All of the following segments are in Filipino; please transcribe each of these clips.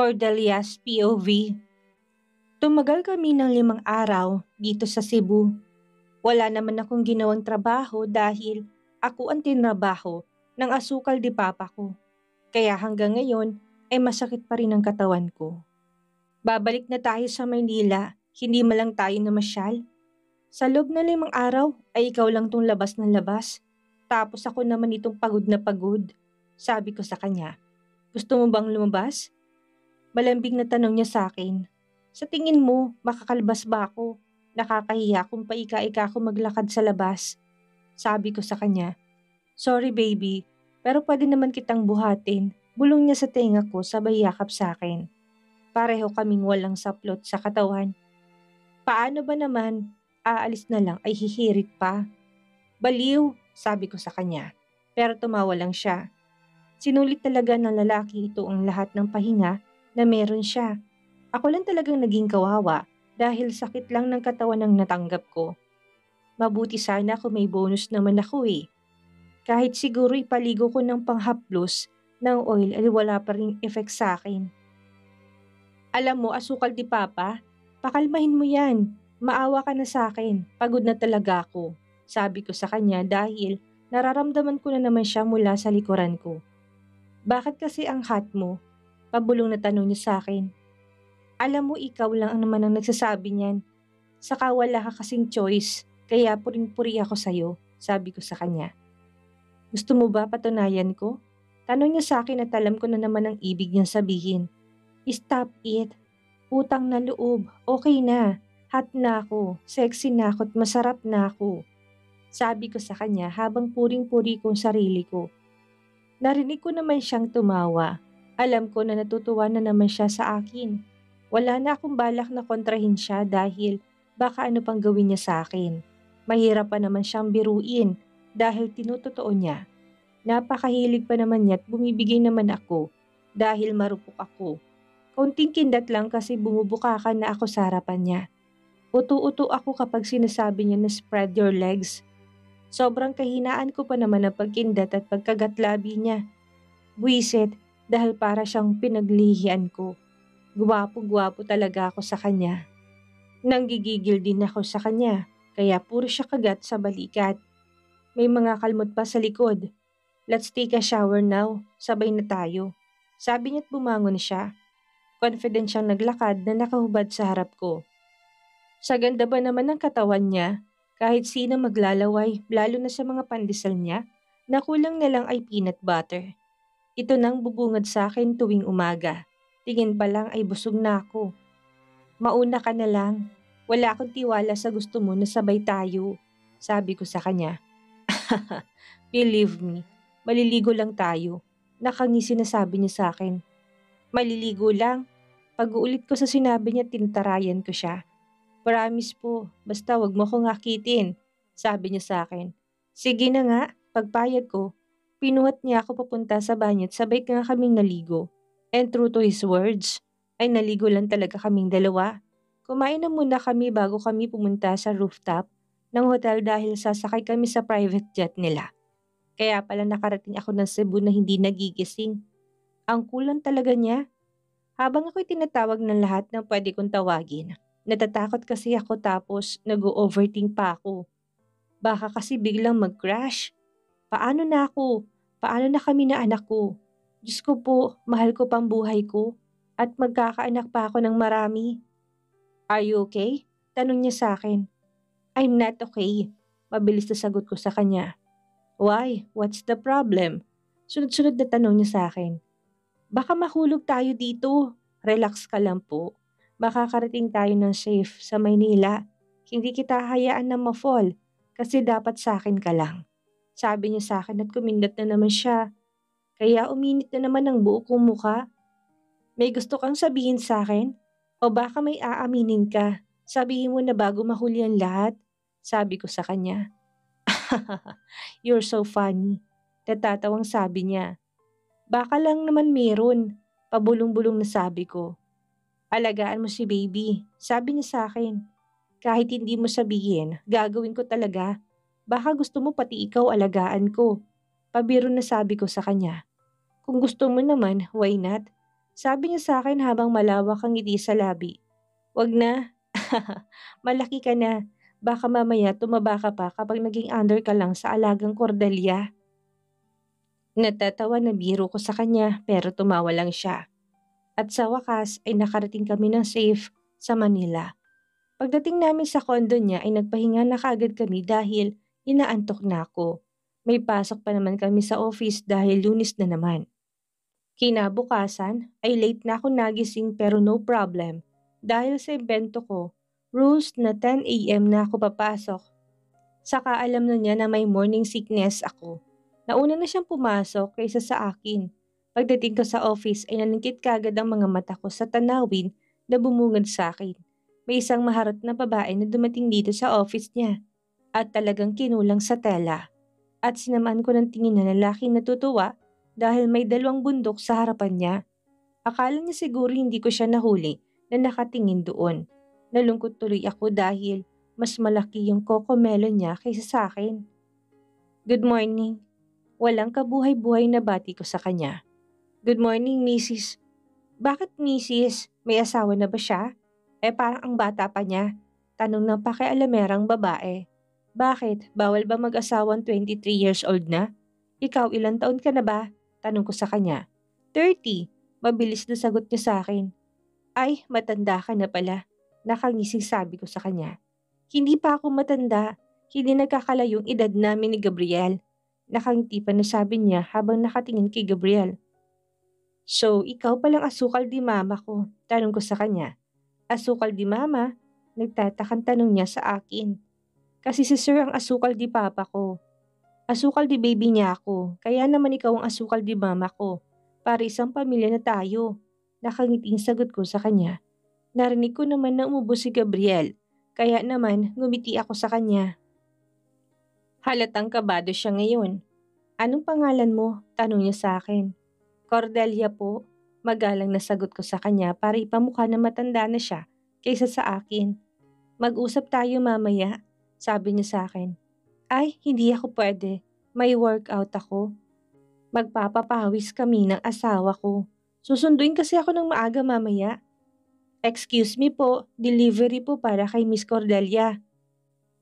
Cordelia's POV. Tumagal kami ng 5 araw dito sa Cebu. Wala naman akong ginawang trabaho dahil ako ang tinrabaho ng asukal di papa ko. Kaya hanggang ngayon ay masakit pa rin ang katawan ko. Babalik na tayo sa Maynila, hindi malang tayo namasyal. Sa loob na 5 araw ay ikaw lang tong labas ng labas. Tapos ako naman itong pagod na pagod. Sabi ko sa kanya, gusto mo bang lumabas? Malambing na tanong niya sa akin. Sa tingin mo, makakalbas ba ako? Nakakahiya kung paika-ika ako maglakad sa labas. Sabi ko sa kanya, sorry baby, pero pwede naman kitang buhatin. Bulong niya sa tenga ko sabay yakap sa akin. Pareho kaming walang saplot sa katawan. Paano ba naman, aalis na lang ay hihirit pa? Baliw, sabi ko sa kanya. Pero tumawa lang siya. Sinulit talaga ng lalaki ito ang lahat ng pahinga na meron siya. Ako lang talagang naging kawawa dahil sakit lang ng katawan ang natanggap ko. Mabuti sana kung may bonus naman ako eh. Kahit siguro ipaligo ko ng panghaplos ng oil ay wala pa ring effect sa akin. Alam mo, asukal di papa, pakalmahin mo yan. Maawa ka na sa akin, pagod na talaga ako. Sabi ko sa kanya dahil nararamdaman ko na naman siya mula sa likuran ko. Bakit kasi ang hot mo? Pabulong na tanong niya sa akin. Alam mo ikaw lang ang naman ang nagsasabi niyan. Saka wala ka kasing choice, kaya puring-puri ako sa'yo, sabi ko sa kanya. Gusto mo ba patunayan ko? Tanong niya sa akin at alam ko na naman ang ibig niyang sabihin. Stop it. Utang na loob, okay na. Hot na ako, sexy na ako at masarap na ako. Sabi ko sa kanya habang puring-puri kong sarili ko. Narinig ko naman siyang tumawa. Alam ko na natutuwa na naman siya sa akin. Wala na akong balak na kontrahin siya dahil baka ano pang gawin niya sa akin. Mahirap pa naman siyang biruin dahil tinutotoo niya. Napakahilig pa naman niya at bumibigay naman ako dahil marupok ako. Kaunting kindat lang kasi bumubukakan na ako sa harapan niya. Utu-utu ako kapag sinasabi niya na spread your legs. Sobrang kahinaan ko pa naman ang pagkindat at pagkagatlabi niya. Buwisit dahil para siyang pinaglihian ko. Gwapo-gwapo talaga ako sa kanya. Nanggigigil din ako sa kanya, kaya puro siya kagat sa balikat. May mga kalmot pa sa likod. Let's take a shower now, sabay na tayo. Sabi niya't bumangon siya. Confident siyang naglakad na nakahubad sa harap ko. Sa ganda ba naman ng katawan niya, kahit sino maglalaway, lalo na sa mga pandesal niya, na kulang na lang ay peanut butter. Ito nang bubungad sa akin tuwing umaga. Tingin pa lang ay busog na ako. Mauna ka na lang. Wala akong tiwala sa gusto mo na sabay tayo. Sabi ko sa kanya. Believe me, maliligo lang tayo. Nakangisi na sabi niya sa akin. Maliligo lang? Pag-uulit ko sa sinabi niya, tinatarayan ko siya. Promise po, basta wag mo akong akitin. Sabi niya sa akin. Sige na nga, pagpayag ko. Pinuhat niya ako papunta sa banyo at sabay nga kaming naligo. And true to his words, ay naligo lang talaga kaming dalawa. Kumain na muna kami bago kami pumunta sa rooftop ng hotel dahil sasakay kami sa private jet nila. Kaya pala nakarating ako ng Cebu na hindi nagigising. Ang kulang talaga niya. Habang ako'y tinatawag ng lahat ng pwede kong tawagin, natatakot kasi ako tapos nag-overthink pa ako. Baka kasi biglang mag-crash. Paano na ako? Paano na kami na anak ko? Diyos ko po, mahal ko pang buhay ko. At magkakaanak pa ako ng marami. Are you okay? Tanong niya sa akin. I'm not okay. Mabilis na sagot ko sa kanya. Why? What's the problem? Sunod-sunod na tanong niya sa akin. Baka mahulog tayo dito. Relax ka lang po. Makakarating tayo ng safe sa Maynila. Hindi kita hayaan na ma-fall kasi dapat sa akin ka lang. Sabi niya sa akin at kumindat na naman siya. Kaya uminit na naman ang buo kong mukha. May gusto kang sabihin sa akin? O baka may aaminin ka? Sabihin mo na bago mahuli ang lahat? Sabi ko sa kanya. You're so funny. Natatawang sabi niya. Baka lang naman meron. Pabulong-bulong na sabi ko. Alagaan mo si baby. Sabi niya sa akin. Kahit hindi mo sabihin, gagawin ko talaga. Baka gusto mo pati ikaw alagaan ko. Pabiro na sabi ko sa kanya. Kung gusto mo naman, why not? Sabi niya sa akin habang malawak ang ngiti sa labi. Wag na. Malaki ka na. Baka mamaya tumaba ka pa kapag naging under ka lang sa alagang Cordelia. Natatawa na biro ko sa kanya pero tumawa lang siya. At sa wakas ay nakarating kami ng safe sa Manila. Pagdating namin sa kondo niya ay nagpahinga na kagad kami dahil inaantok na ako. May pasok pa naman kami sa office dahil Lunes na naman. Kinabukasan ay late na ako nagising pero no problem. Dahil sa invento ko, rules na 10 a.m. na ako papasok. Saka alam na niya na may morning sickness ako. Nauna na siyang pumasok kaysa sa akin. Pagdating ko sa office ay naningkit kagad ang mga mata ko sa tanawin na bumungad sa akin. May isang maharot na babae na dumating dito sa office niya at talagang kinulang sa tela. At sinamaan ko ng tingin na lalaking natutuwa dahil may dalawang bundok sa harapan niya. Akala niya siguro hindi ko siya nahuli na nakatingin doon. Nalungkot tuloy ako dahil mas malaki yung kokomelo niya kaysa sa akin. Good morning. Walang kabuhay-buhay na bati ko sa kanya. Good morning, Mrs. Bakit Mrs.? May asawa na ba siya? Parang ang bata pa niya. Tanong ng pakialamerang babae. Bakit? Bawal ba mag-asawang 23 years old na? Ikaw, ilang taon ka na ba? Tanong ko sa kanya. 30. Mabilis na sagot niya sa akin. Ay, matanda ka na pala. Nakangising sabi ko sa kanya. Hindi pa ako matanda. Hindi nagkakalayong edad namin ni Gabriel. Nakangiti pa na sabi niya habang nakatingin kay Gabriel. So, ikaw palang asukal di mama ko. Tanong ko sa kanya. Asukal di mama? Nagtatakang tanong niya sa akin. Kasi si sir ang asukal di papa ko. Asukal di baby niya ako. Kaya naman ikaw ang asukal di mama ko. Para isang pamilya na tayo. Nakangiting sagot ko sa kanya. Narinig ko naman na umubo si Gabriel. Kaya naman ngumiti ako sa kanya. Halatang kabado siya ngayon. Anong pangalan mo? Tanong niya sa akin. Cordelia po. Magalang na sagot ko sa kanya para ipamukha na matanda na siya kaysa sa akin. Mag-usap tayo mamaya, sabi niya sa akin. Ay, hindi ako pwede. May workout ako. Magpapapawis kami ng asawa ko. Susunduin kasi ako ng maaga mamaya. Excuse me po, delivery po para kay Miss Cordelia.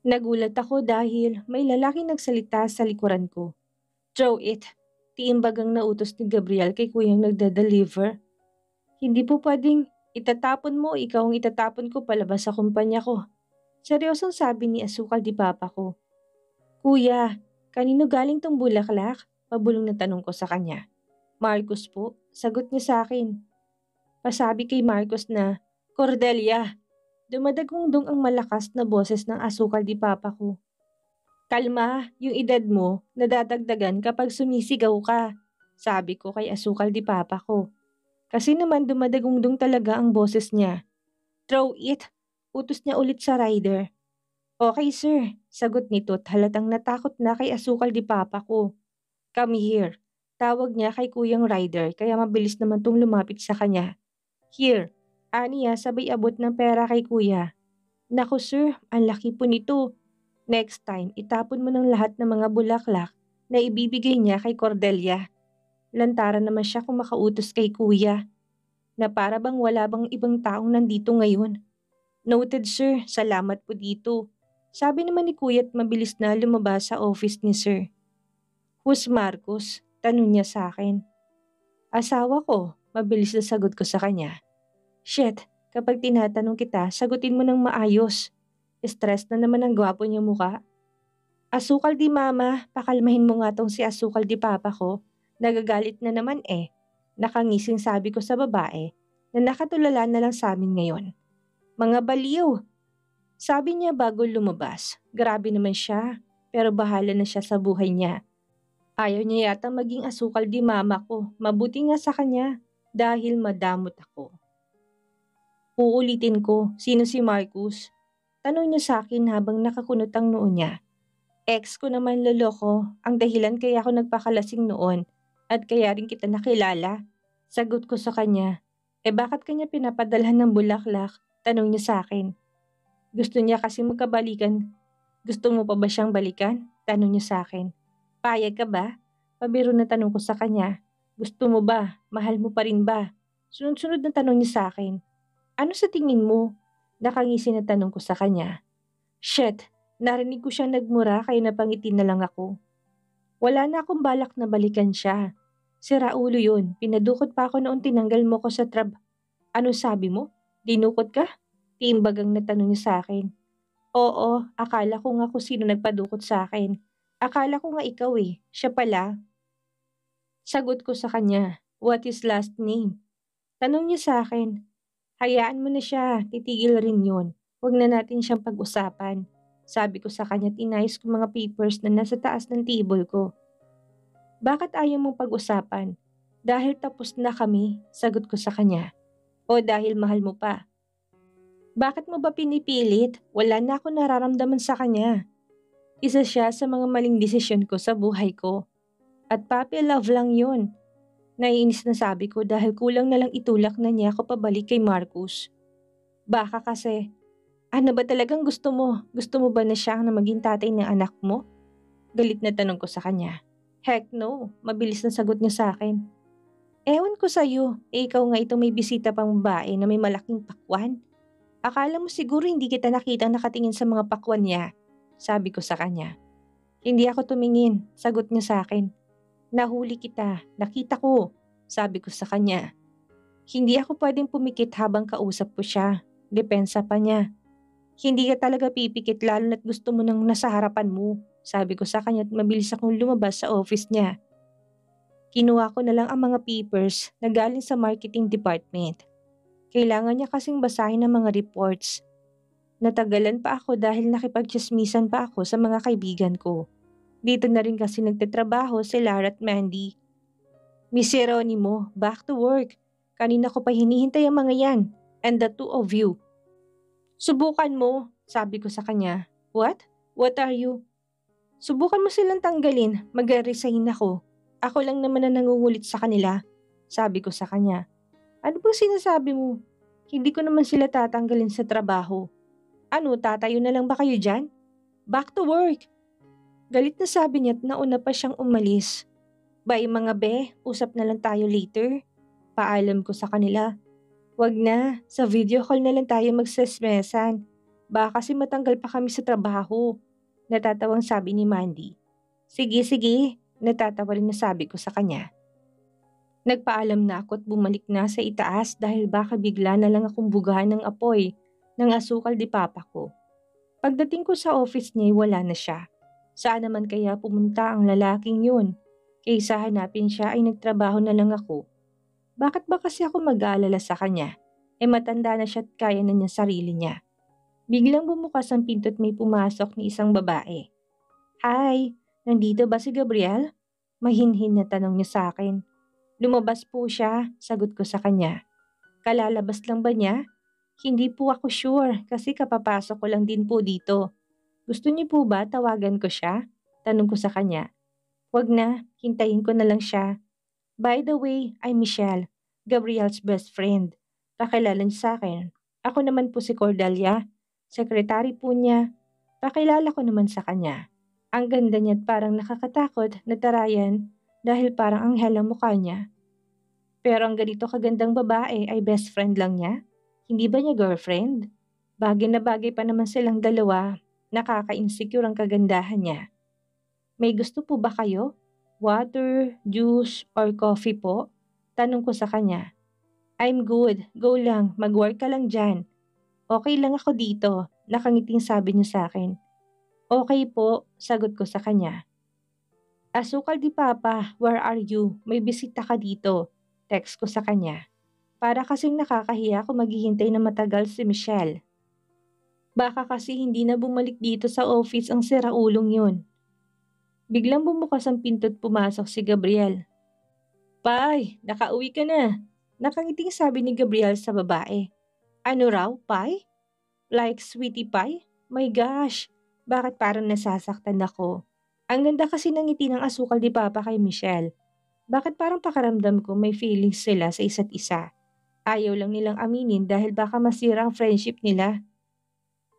Nagulat ako dahil may lalaking nagsalita sa likuran ko. Throw it. Tiimbagang nautos ni Gabriel kay kuyang nagda-deliver. Hindi po pwedeng itatapon mo, ikaw ang itatapon ko palabas sa kumpanya ko. Seryosong sabi ni Asukal di Papa ko. Kuya, kanino galing tong bulaklak? Pabulong na tanong ko sa kanya. Marcos po, sagot niya sa akin. Pasabi kay Marcos na, Cordelia, dumadagundong ang malakas na boses ng Asukal di Papa ko. Kalma, yung edad mo, nadadagdagan kapag sumisigaw ka, sabi ko kay Asukal di Papa ko. Kasi naman dumadagundong talaga ang boses niya. Throw it, utos niya ulit sa rider. Okay sir, sagot nito at halatang natakot na kay Asukal di Papa ko. Come here, tawag niya kay kuyang rider kaya mabilis naman tong lumapit sa kanya. Here, aniya sabay abot ng pera kay kuya. Naku sir, ang laki po nito. Next time, itapon mo ng lahat ng mga bulaklak na ibibigay niya kay Cordelia. Lantaran naman siya kung makautos kay kuya. Na para bang wala bang ibang taong nandito ngayon. Noted sir, salamat po dito. Sabi naman ni kuya at mabilis na lumabas sa office ni sir. Who's Marcos? Tanong niya sa akin. Asawa ko, mabilis na sagot ko sa kanya. Shit, kapag tinatanong kita, sagutin mo ng maayos. Stress na naman ang gwapo niya mukha. Asukal di mama, pakalmahin mo nga tong si Asukal di papa ko. Nagagalit na naman eh. Nakangising sabi ko sa babae na nakatulala na lang sa amin ngayon. Mga baliw! Sabi niya bago lumabas. Grabe naman siya, pero bahala na siya sa buhay niya. Ayaw niya yata maging asukal di mama ko. Mabuti nga sa kanya dahil madamot ako. Uulitin ko, sino si Marcus? Tanong niya sa akin habang nakakunot ang noo niya. Ex ko naman loloko, ang dahilan kaya ako nagpakalasing noon at kaya rin kita nakilala. Sagot ko sa kanya, bakit kanya pinapadalhan ng bulaklak? Tanong niya sa akin. Gusto niya kasi magkabalikan. Gusto mo pa ba siyang balikan? Tanong niya sa akin. Payag ka ba? Pabiro na tanong ko sa kanya. Gusto mo ba? Mahal mo pa rin ba? Sunod-sunod na tanong niya sa akin. Ano sa tingin mo? Nakangisi na tanong ko sa kanya. Shit, narinig ko siyang nagmura kaya napangiti na lang ako. Wala na akong balak na balikan siya. Sira ulo yun. Pinadukot pa ako noon tinanggal mo ko sa Ano sabi mo? Dinukot ka? Tiimbagang na tanong niya sa akin. Oo, akala ko nga kung sino nagpadukot sa akin. Akala ko nga ikaw eh. Siya pala. Sagot ko sa kanya. What is last name? Tanong niya sa akin. Hayaan mo na siya. Titigil rin yun. Huwag na natin siyang pag-usapan. Sabi ko sa kanya at inayos ko mga papers na nasa taas ng table ko. Bakit ayaw mong pag-usapan? Dahil tapos na kami, sagot ko sa kanya. O dahil mahal mo pa? Bakit mo ba pinipilit? Wala na ako nararamdaman sa kanya. Isa siya sa mga maling desisyon ko sa buhay ko. At puppy love lang yun. Naiinis na sabi ko dahil kulang na lang itulak na niya ako pabalik kay Marcus. Baka kasi, ano ba talagang gusto mo? Gusto mo ba na siya ang maging tatay ng anak mo? Galit na tanong ko sa kanya. Heck no, mabilis na sagot niya sa akin. Ewan ko sa'yo, ikaw nga itong may bisita pang babae na may malaking pakwan. Akala mo siguro hindi kita nakitang nakatingin sa mga pakwan niya, sabi ko sa kanya. Hindi ako tumingin, sagot niya sa akin. Nahuli kita, nakita ko, sabi ko sa kanya. Hindi ako pwedeng pumikit habang kausap ko siya, depensa pa niya. Hindi ka talaga pipikit lalo na't gusto mo nang nasa harapan mo, sabi ko sa kanya at mabilis akong lumabas sa office niya. Kinuha ko na lang ang mga papers na galing sa marketing department. Kailangan niya kasing basahin ang mga reports. Natagalan pa ako dahil nakipagtsismisan pa ako sa mga kaibigan ko. Dito na rin kasi nagtatrabaho si Lara at Mandy. Miss Geronimo, back to work. Kanina ko pa hinihintay ang mga yan. And the two of you. Subukan mo, sabi ko sa kanya. What? What are you? Subukan mo silang tanggalin, mag-resign ako. Ako lang naman na nangungulit sa kanila, sabi ko sa kanya. Ano bang sinasabi mo? Hindi ko naman sila tatanggalin sa trabaho. Ano, tatayo na lang ba kayo dyan? Back to work! Galit na sabi niya at nauna pa siyang umalis. Bye mga be, usap na lang tayo later. Paalam ko sa kanila. Wag na, sa video call na lang tayo magsesmesan. Baka kasi matanggal pa kami sa trabaho. Natatawang sabi ni Mandy. Sige, sige, natatawa rin na sabi ko sa kanya. Nagpaalam na ako at bumalik na sa itaas dahil baka bigla na lang akong bugahan ng apoy ng asukal di papa ko. Pagdating ko sa office niya wala na siya. Saan naman kaya pumunta ang lalaking yun? Kaysa hanapin siya ay nagtrabaho na lang ako. Bakit ba kasi ako mag-aalala sa kanya? Matanda na siya at kaya na niya sarili niya. Biglang bumukas ang pinto at may pumasok ni isang babae. Hi, nandito ba si Gabriel? Mahinhin na tanong niya sa akin. Lumabas po siya, sagot ko sa kanya. Kalalabas lang ba niya? Hindi po ako sure kasi kapapasok ko lang din po dito. Gusto niyo po ba tawagan ko siya? Tanong ko sa kanya. Wag na, hintayin ko na lang siya. By the way, I'm Michelle, Gabriel's best friend. Pakilala niya sa akin. Ako naman po si Cordelia, sekretary po niya. Pakilala ko naman sa kanya. Ang ganda niya at parang nakakatakot na tarayan dahil parang anghel ang mukha niya. Pero ang ganito kagandang babae ay best friend lang niya? Hindi ba niya girlfriend? Bagay na bagay pa naman silang dalawa. Nakaka-insecure ang kagandahan niya. May gusto po ba kayo? Water, juice, or coffee po? Tanong ko sa kanya. I'm good. Go lang. Mag-work ka lang dyan. Okay lang ako dito. Nakangiting sabi niya sa akin. Okay po, sagot ko sa kanya. Asukal di papa, where are you? May bisita ka dito. Text ko sa kanya. Para kasing nakakahiya kung maghihintay na matagal si Michelle. Baka kasi hindi na bumalik dito sa office ang siraulong yun. Biglang bumukas ang pinto at pumasok si Gabriel. Pai, nakauwi ka na. Nakangiting sabi ni Gabriel sa babae. Ano raw, Pai? Like sweetie pie? My gosh, bakit parang nasasaktan ako? Ang ganda kasi ng ngiti ng asukal di papa kay Michelle. Bakit parang pakaramdam ko may feelings sila sa isa't isa? Ayaw lang nilang aminin dahil baka masira ang friendship nila.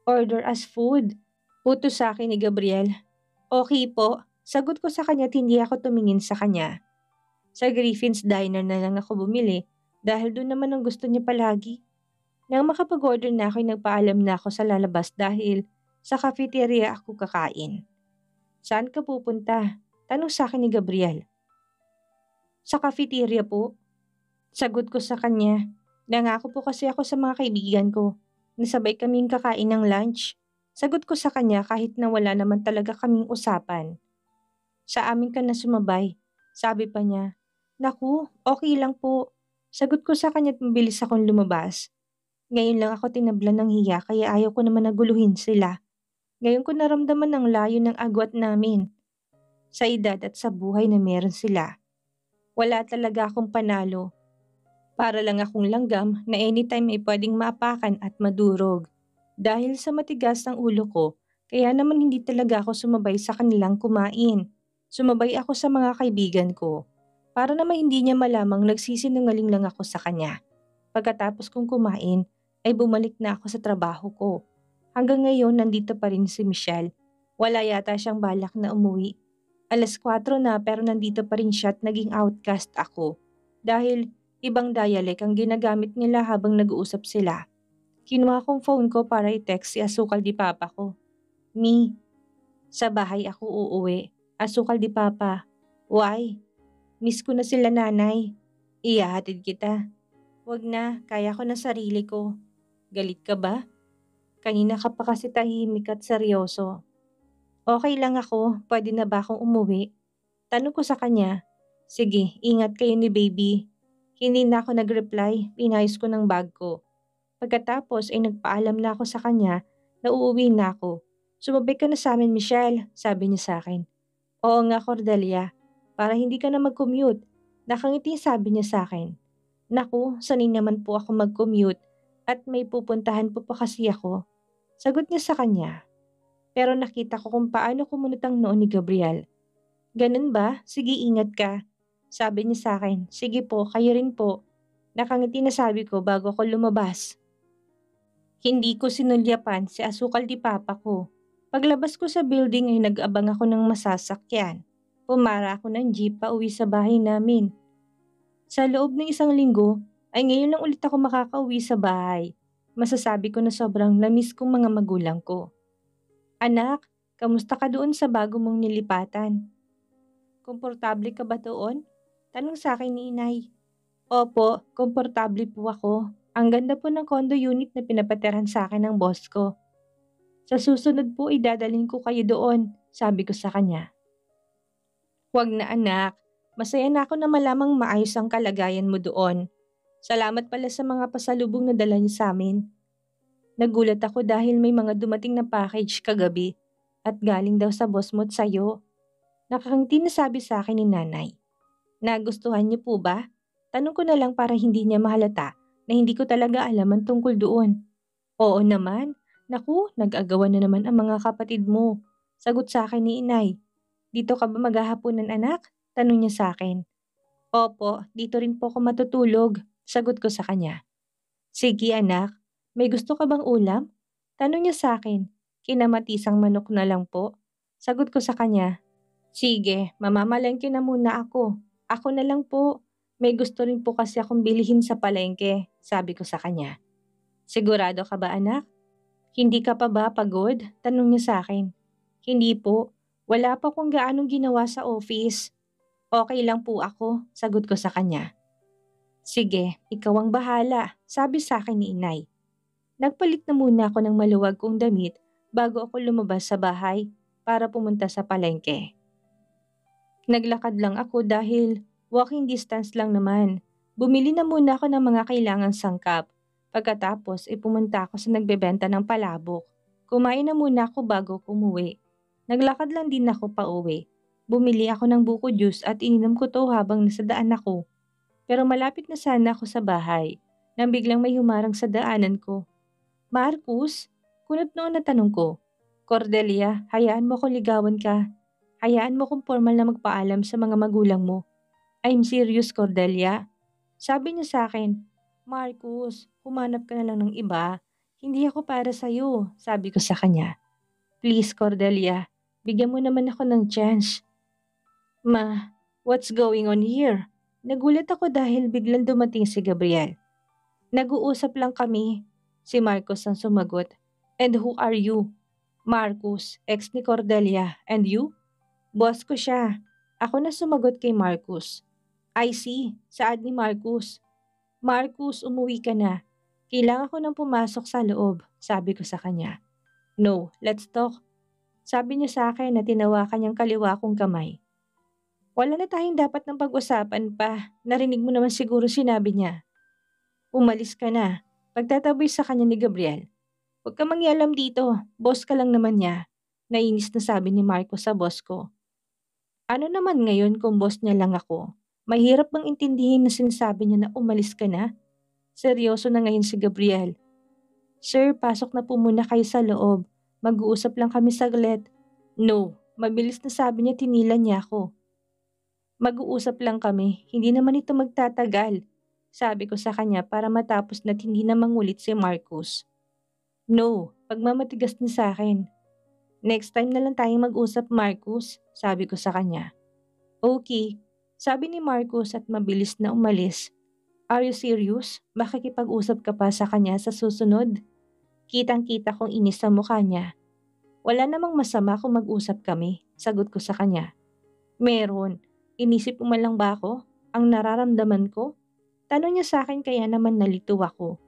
Order as food. Utos sa akin ni Gabriel. Okay po, sagot ko sa kanya at hindi ako tumingin sa kanya. Sa Griffin's Diner na lang ako bumili Dahil doon naman ang gusto niya palagi. Nang makapag-order na ako, nagpaalam na ako sa lalabas dahil sa cafeteria ako kakain. Saan ka pupunta? Tanong sa akin ni Gabriel. Sa cafeteria po. Sagot ko sa kanya. Nangako po kasi ako sa mga kaibigan ko. Nasabay kaming kakain ng lunch. Sagot ko sa kanya kahit na wala naman talaga kaming usapan. Sa amin ka na sumabay. Sabi pa niya. Naku, okay lang po. Sagot ko sa kanya at mabilis akong lumabas. Ngayon lang ako tinablan ng hiya kaya ayaw ko naman naguluhin sila. Ngayon ko naramdaman ang layo ng agwat namin. Sa edad at sa buhay na meron sila. Wala talaga akong panalo. Para lang akong langgam na anytime ay pwedeng maapakan at madurog. Dahil sa matigas ng ulo ko, kaya naman hindi talaga ako sumabay sa kanilang kumain. Sumabay ako sa mga kaibigan ko. Para naman hindi niya malamang nagsisinungaling lang ako sa kanya. Pagkatapos kong kumain, ay bumalik na ako sa trabaho ko. Hanggang ngayon nandito pa rin si Michelle. Wala yata siyang balak na umuwi. 4:00 na pero nandito pa rin siya at naging outcast ako. Dahil ibang dialect ang ginagamit nila habang nag-uusap sila. Kinuha kong phone ko para i-text si Asukal di Papa ko. Mi, sa bahay ako uuwi. Asukal di Papa. Why? Miss ko na sila nanay. Iyahatid kita. Wag na, kaya ko na sarili ko. Galit ka ba? Kanina ka pa kasi tahimik at seryoso. Okay lang ako, pwede na ba akong umuwi? Tanong ko sa kanya. Sige, ingat kayo ni baby. Hindi na ako nag-reply, pinayos ko ng bag ko. Pagkatapos ay nagpaalam na ako sa kanya na uuwi na ako. Sumabay ka na sa amin, Michelle, sabi niya sa akin. Oo nga, Cordelia, para hindi ka na mag-commute. Nakangiti sabi niya sa akin. Naku, sanay naman po ako mag-commute at may pupuntahan po pa kasi ako. Sagot niya sa kanya. Pero nakita ko kung paano kumunot ang noo ni Gabriel. Ganun ba? Sige, ingat ka. Sabi niya sa akin. Sige po, kayo rin po. Nakangiti na sabi ko bago ako lumabas. Hindi ko sinulyapan si Asukal di Papa ko. Paglabas ko sa building ay nag-abang ako ng masasakyan. Pumara ako ng jeep pa uwi sa bahay namin. Sa loob ng 1 linggo ay ngayon lang ulit ako makakauwi sa bahay. Masasabi ko na sobrang na-miss kong mga magulang ko. Anak, kamusta ka doon sa bago mong nilipatan? Komportable ka ba doon? Tanong sa akin ni inay. Opo, komportable po ako. Ang ganda po ng condo unit na pinapatiran sa akin ng boss ko. Sa susunod po idadalhin ko kayo doon, sabi ko sa kanya. Huwag na anak, masaya na ako na malamang maayos ang kalagayan mo doon. Salamat pala sa mga pasalubong na dala niyo sa amin. Nagulat ako dahil may mga dumating na package kagabi at galing daw sa boss mo at sayo. Nakakangiti na sabi sa akin ni nanay. Nagustuhan niyo po ba? Tanong ko na lang para hindi niya mahalata na hindi ko talaga alam ang tungkol doon. Oo naman. Naku, nag-agawan na naman ang mga kapatid mo. Sagot sa akin ni inay. Dito ka ba maghahaponan anak? Tanong niya sa akin. Opo, dito rin po ako matutulog. Sagot ko sa kanya. Sige anak, may gusto ka bang ulam? Tanong niya sa akin. Kinamatisang manok na lang po. Sagot ko sa kanya. Sige, mamamalengke na muna ako. Ako na lang po. May gusto rin po kasi akong bilihin sa palengke, sabi ko sa kanya. Sigurado ka ba anak? Hindi ka pa ba pagod? Tanong niya sa akin. Hindi po. Wala pa akong gaanong ginawa sa office. Okay lang po ako, sagot ko sa kanya. Sige, ikaw ang bahala, sabi sa akin ni inay. Nagpalit na muna ako ng maluwag kong damit bago ako lumabas sa bahay para pumunta sa palengke. Naglakad lang ako dahil walking distance lang naman. Bumili na muna ako ng mga kailangang sangkap. Pagkatapos, pumunta ako sa nagbebenta ng palabok. Kumain na muna ako bago umuwi. Naglakad lang din ako pa uwi. Bumili ako ng buko juice at ininom ko to habang nasa daan ako. Pero malapit na sana ako sa bahay nang biglang may humarang sa daanan ko. Marcus? Kunot noon na tanong ko. Cordelia, hayaan mo ko ligawan ka. Hayaan mo kung formal na magpaalam sa mga magulang mo. I'm serious, Cordelia. Sabi niya sa akin, Marcus, humanap ka na lang ng iba. Hindi ako para sa'yo, sabi ko sa kanya. Please, Cordelia, bigyan mo naman ako ng chance. Ma, what's going on here? Nagulat ako dahil biglang dumating si Gabriel. Nag-uusap lang kami. Si Marcos ang sumagot. And who are you? Marcos, ex ni Cordelia. And you? Boss ko siya. Ako na sumagot kay Marcos. I see. Saad ni Marcos. Marcos, umuwi ka na. Kailangan ko nang pumasok sa loob, sabi ko sa kanya. No, let's talk. Sabi niya sa akin na tinawakan niyang kaliwa kong kamay. Wala na tayong dapat ng pag-usapan pa. Narinig mo naman siguro sinabi niya. Umalis ka na. Pagtataboy sa kanya ni Gabriel. Huwag ka mangyalam dito. Boss ka lang naman niya. Nainis na sabi ni Marco sa boss ko. Ano naman ngayon kung boss niya lang ako? Mahirap bang intindihin na sinasabi niya na umalis ka na? Seryoso na ngayon si Gabriel. Sir, pasok na po muna kayo sa loob. Mag-uusap lang kami saglit. No, mabilis na sabi niya tinilan niya ako. Mag-uusap lang kami, hindi naman ito magtatagal. Sabi ko sa kanya para matapos na't hindi na mangulit si Marcos. No, pagmamatigas niya sa akin. Next time na lang tayong mag-usap Marcos, sabi ko sa kanya. Okay, sabi ni Marcos at mabilis na umalis. Are you serious? Makikipag-usap ka pa sa kanya sa susunod? Kitang-kita kong inis sa mukha niya. Wala namang masama kung mag-usap kami, sagot ko sa kanya. Meron. Inisip mo man lang ba ako? Ang nararamdaman ko? Tanong niya sa akin kaya naman nalito ako.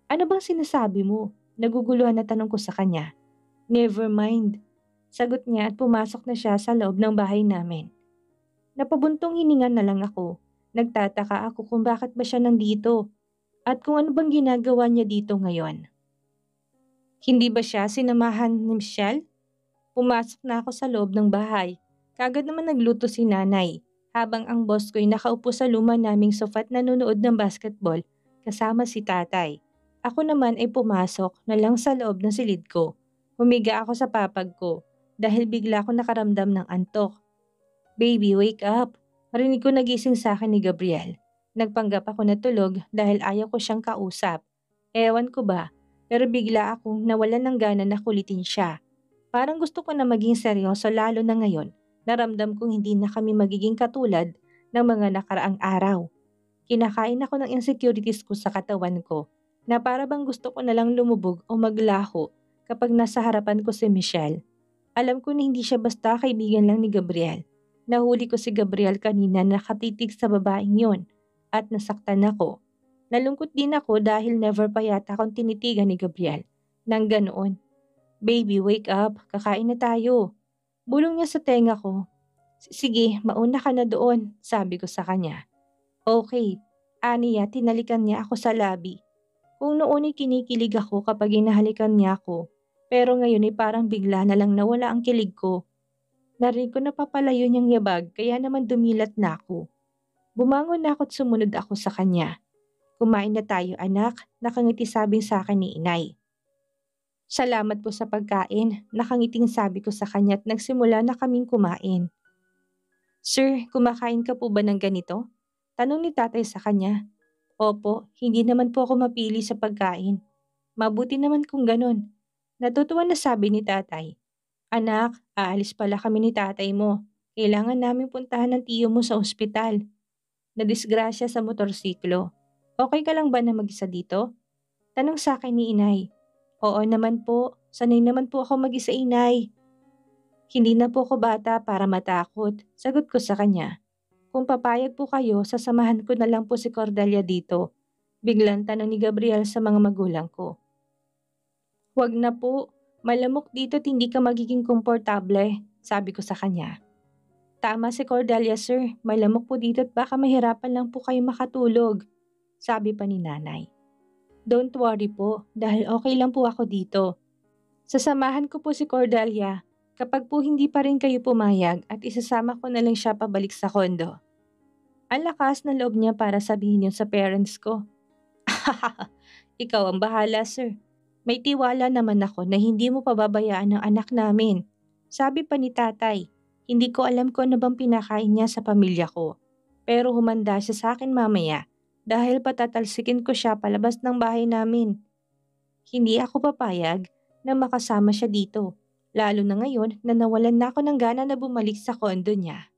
Ano bang sinasabi mo? Naguguluhan na tanong ko sa kanya. Never mind. Sagot niya at pumasok na siya sa loob ng bahay namin. Napabuntong hininga na lang ako. Nagtataka ako kung bakit ba siya nandito at kung ano bang ginagawa niya dito ngayon. Hindi ba siya sinamahan ni Michelle? Pumasok na ako sa loob ng bahay. Kagad naman nagluto si nanay. Habang ang boss ko'y nakaupo sa luma naming sofa at nanonood ng basketball kasama si tatay. Ako naman ay pumasok na lang sa loob ng silid ko. Humiga ako sa papag ko dahil bigla ako nakaramdam ng antok. Baby, wake up! Marinig ko nagising sa akin ni Gabriel. Nagpanggap ako na tulog dahil ayaw ko siyang kausap. Ewan ko ba, pero bigla akong nawalan ng gana na kulitin siya. Parang gusto ko na maging seryoso lalo na ngayon. Naramdam kong hindi na kami magiging katulad ng mga nakaraang araw. Kinakain ako ng insecurities ko sa katawan ko na para bang gusto ko na lang lumubog o maglaho kapag nasa harapan ko si Michelle. Alam ko na hindi siya basta kaibigan lang ni Gabriel. Nahuli ko si Gabriel kanina na nakatitig sa babaeng yon at nasaktan ako. Nalungkot din ako dahil never pa yata akong tinitigan ni Gabriel nang ganoon. Baby, wake up. Kakain na tayo. Bulong niya sa tenga ko. Sige, mauna ka na doon, sabi ko sa kanya. Okay. Aniya, tinalikan niya ako sa labi. Kung noon ay kinikilig ako kapag inahalikan niya ako, pero ngayon ay parang bigla na lang nawala ang kilig ko. Narinig ko na papalayo niyang yabag kaya naman dumilat na ako. Bumangon na ako at sumunod ako sa kanya. Kumain na tayo anak, nakangiti sabing sa akin ni inay. Salamat po sa pagkain, nakangiting sabi ko sa kanya at nagsimula na kaming kumain. Sir, kumakain ka po ba ng ganito? Tanong ni tatay sa kanya. Opo, hindi naman po ako mapili sa pagkain. Mabuti naman kung ganun. Natutuwa na sabi ni tatay. Anak, aalis pala kami ni tatay mo. Kailangan namin puntahan ng tiyo mo sa ospital. Nadisgrasya sa motorsiklo. Okay ka lang ba na mag-isa dito? Tanong sa akin ni inay. Oo naman po, sanay naman po ako mag-isa inay. Hindi na po ako bata para matakot, sagot ko sa kanya. Kung papayag po kayo, sasamahan ko na lang po si Cordelia dito. Biglang tanong ni Gabriel sa mga magulang ko. Huwag na po, malamok dito at hindi ka magiging komportable, sabi ko sa kanya. Tama si Cordelia sir, malamok po dito at baka mahirapan lang po kayo makatulog, sabi pa ni nanay. Don't worry po, dahil okay lang po ako dito. Sasamahan ko po si Cordelia kapag po hindi pa rin kayo pumayag at isasama ko na lang siya pabalik sa kondo. Ang lakas ng loob niya para sabihin yun sa parents ko. Ikaw ang bahala sir. May tiwala naman ako na hindi mo pababayaan ang anak namin. Sabi pa ni tatay, hindi ko alam kung ano bang pinakain niya sa pamilya ko. Pero humanda siya sa akin mamaya. Dahil patatalsikin ko siya palabas ng bahay namin. Hindi ako papayag na makasama siya dito, lalo na ngayon na nawalan na ako ng gana na bumalik sa kondo niya.